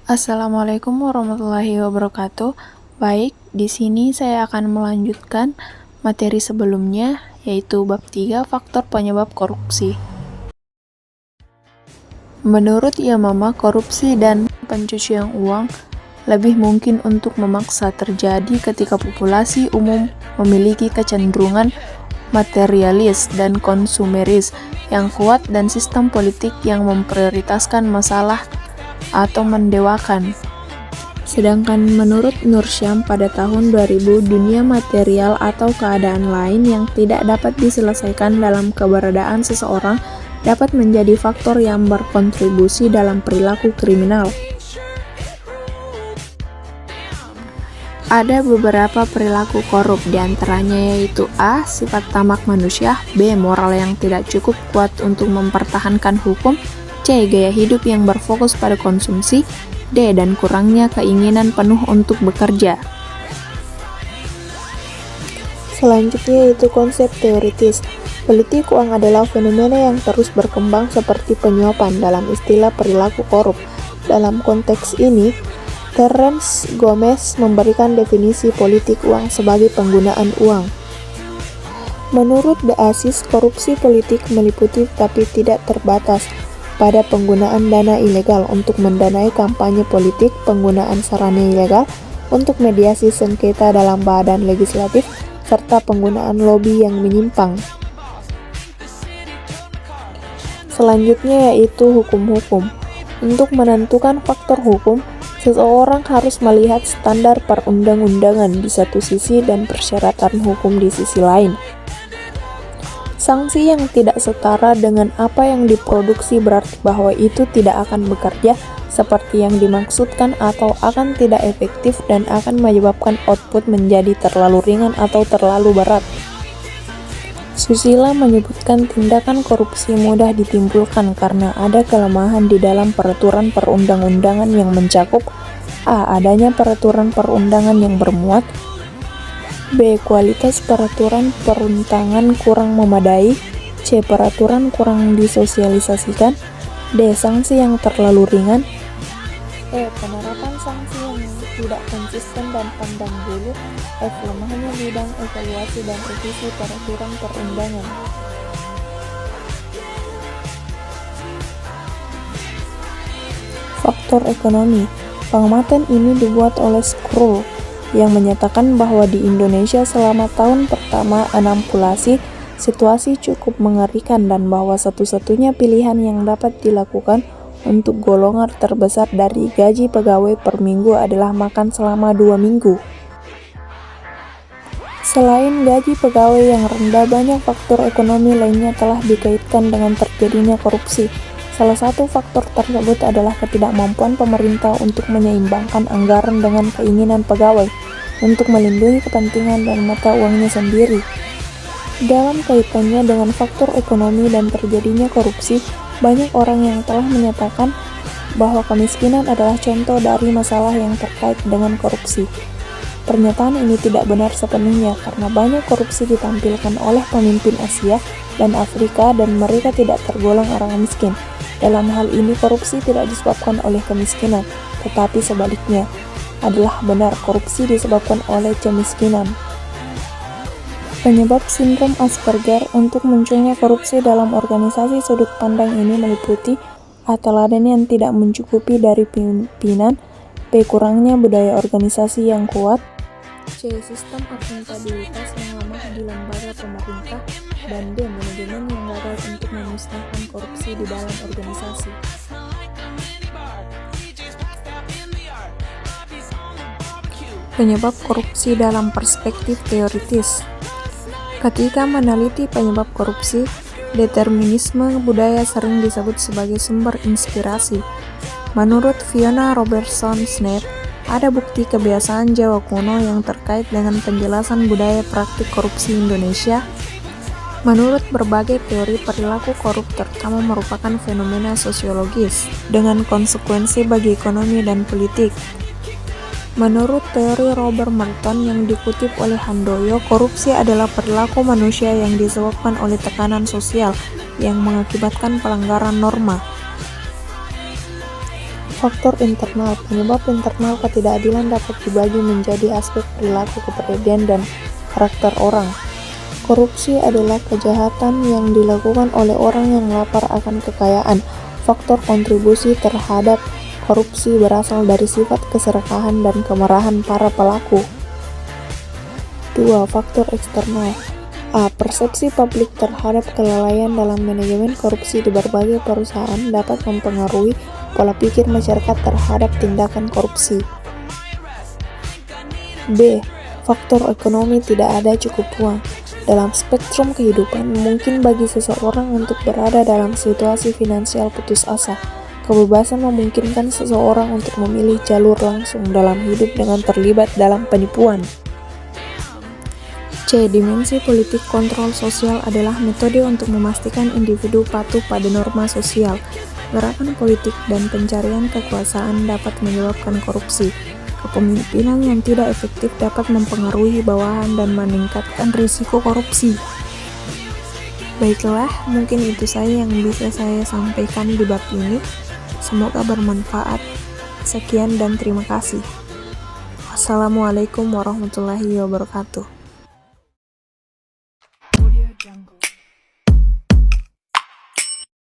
Assalamualaikum warahmatullahi wabarakatuh. Baik, di sini saya akan melanjutkan materi sebelumnya, yaitu bab 3 faktor penyebab korupsi. Menurut Yamama, korupsi dan pencucian uang lebih mungkin untuk memaksa terjadi ketika populasi umum memiliki kecenderungan materialis dan konsumeris yang kuat dan sistem politik yang memprioritaskan masalah atau mendewakan. Sedangkan menurut Nursyam pada tahun 2000, dunia material atau keadaan lain yang tidak dapat diselesaikan dalam keberadaan seseorang dapat menjadi faktor yang berkontribusi dalam perilaku kriminal. Ada beberapa perilaku korup, diantaranya yaitu A. Sifat tamak manusia, B. Moral yang tidak cukup kuat untuk mempertahankan hukum, C. Gaya hidup yang berfokus pada konsumsi, D. Dan kurangnya keinginan penuh untuk bekerja. Selanjutnya yaitu konsep teoritis. Politik uang adalah fenomena yang terus berkembang seperti penyuapan dalam istilah perilaku korup. Dalam konteks ini, Terence Gomez memberikan definisi politik uang sebagai penggunaan uang. Menurut The Asis, korupsi politik meliputi tapi tidak terbatas pada penggunaan dana ilegal untuk mendanai kampanye politik, penggunaan sarana ilegal untuk mediasi sengketa dalam badan legislatif, serta penggunaan lobi yang menyimpang. Selanjutnya yaitu hukum-hukum. Untuk menentukan faktor hukum, seseorang harus melihat standar perundang-undangan di satu sisi dan persyaratan hukum di sisi lain. Sanksi yang tidak setara dengan apa yang diproduksi berarti bahwa itu tidak akan bekerja seperti yang dimaksudkan atau akan tidak efektif dan akan menyebabkan output menjadi terlalu ringan atau terlalu berat. Susila menyebutkan tindakan korupsi mudah ditimbulkan karena ada kelemahan di dalam peraturan perundang-undangan yang mencakup A. Adanya peraturan perundangan yang bermuat, B. Kualitas peraturan perundangan kurang memadai, C. Peraturan kurang disosialisasikan, D. Sanksi yang terlalu ringan, E. Penerapan sanksi yang tidak konsisten dan pandang bulu, F. Lemahnya bidang evaluasi dan revisi peraturan perundangan. Faktor ekonomi. Pengamatan ini dibuat oleh Skrull yang menyatakan bahwa di Indonesia selama tahun pertama anampulasi situasi cukup mengerikan dan bahwa satu-satunya pilihan yang dapat dilakukan untuk golongan terbesar dari gaji pegawai per minggu adalah makan selama 2 minggu. Selain gaji pegawai yang rendah, banyak faktor ekonomi lainnya telah dikaitkan dengan terjadinya korupsi. Salah satu faktor tersebut adalah ketidakmampuan pemerintah untuk menyeimbangkan anggaran dengan keinginan pegawai untuk melindungi kepentingan dan mata uangnya sendiri. Dalam kaitannya dengan faktor ekonomi dan terjadinya korupsi, banyak orang yang telah menyatakan bahwa kemiskinan adalah contoh dari masalah yang terkait dengan korupsi. Pernyataan ini tidak benar sepenuhnya karena banyak korupsi ditampilkan oleh pemimpin Asia dan Afrika dan mereka tidak tergolong orang miskin. Dalam hal ini korupsi tidak disebabkan oleh kemiskinan, tetapi sebaliknya adalah benar korupsi disebabkan oleh kemiskinan. Penyebab sindrom Asperger untuk munculnya korupsi dalam organisasi sudut pandang ini meliputi A. Teladan yang tidak mencukupi dari pimpinan, B. Kurangnya budaya organisasi yang kuat, C. Sistem akuntabilitas yang lemah di lembaga pemerintah, dan D. Manajemen yang gagal untuk memusnahkan korupsi di dalam organisasi. Penyebab korupsi dalam perspektif teoritis. Ketika meneliti penyebab korupsi, determinisme budaya sering disebut sebagai sumber inspirasi. Menurut Fiona Robertson-Smith, ada bukti kebiasaan Jawa kuno yang terkait dengan penjelasan budaya praktik korupsi Indonesia. Menurut berbagai teori, perilaku korup terutama merupakan fenomena sosiologis dengan konsekuensi bagi ekonomi dan politik. Menurut teori Robert Merton yang dikutip oleh Handoyo, korupsi adalah perilaku manusia yang disebabkan oleh tekanan sosial yang mengakibatkan pelanggaran norma. Faktor internal. Penyebab internal ketidakadilan dapat dibagi menjadi aspek perilaku, kepribadian, dan karakter orang. Korupsi adalah kejahatan yang dilakukan oleh orang yang lapar akan kekayaan. Faktor kontribusi terhadap korupsi berasal dari sifat keserakahan dan kemarahan para pelaku. 2. Faktor eksternal. A. Persepsi publik terhadap kelalaian dalam manajemen korupsi di berbagai perusahaan dapat mempengaruhi pola pikir masyarakat terhadap tindakan korupsi. B. Faktor ekonomi. Tidak ada cukup uang. Dalam spektrum kehidupan, mungkin bagi seseorang untuk berada dalam situasi finansial putus asa. Kebebasan memungkinkan seseorang untuk memilih jalur langsung dalam hidup dengan terlibat dalam penipuan. C. Dimensi politik. Kontrol sosial adalah metode untuk memastikan individu patuh pada norma sosial. Gerakan politik dan pencarian kekuasaan dapat menyebabkan korupsi. Kepemimpinan yang tidak efektif dapat mempengaruhi bawahan dan meningkatkan risiko korupsi. Baiklah, mungkin itu saja yang bisa saya sampaikan di bab ini. Semoga bermanfaat. Sekian dan terima kasih. Wassalamualaikum warahmatullahi wabarakatuh.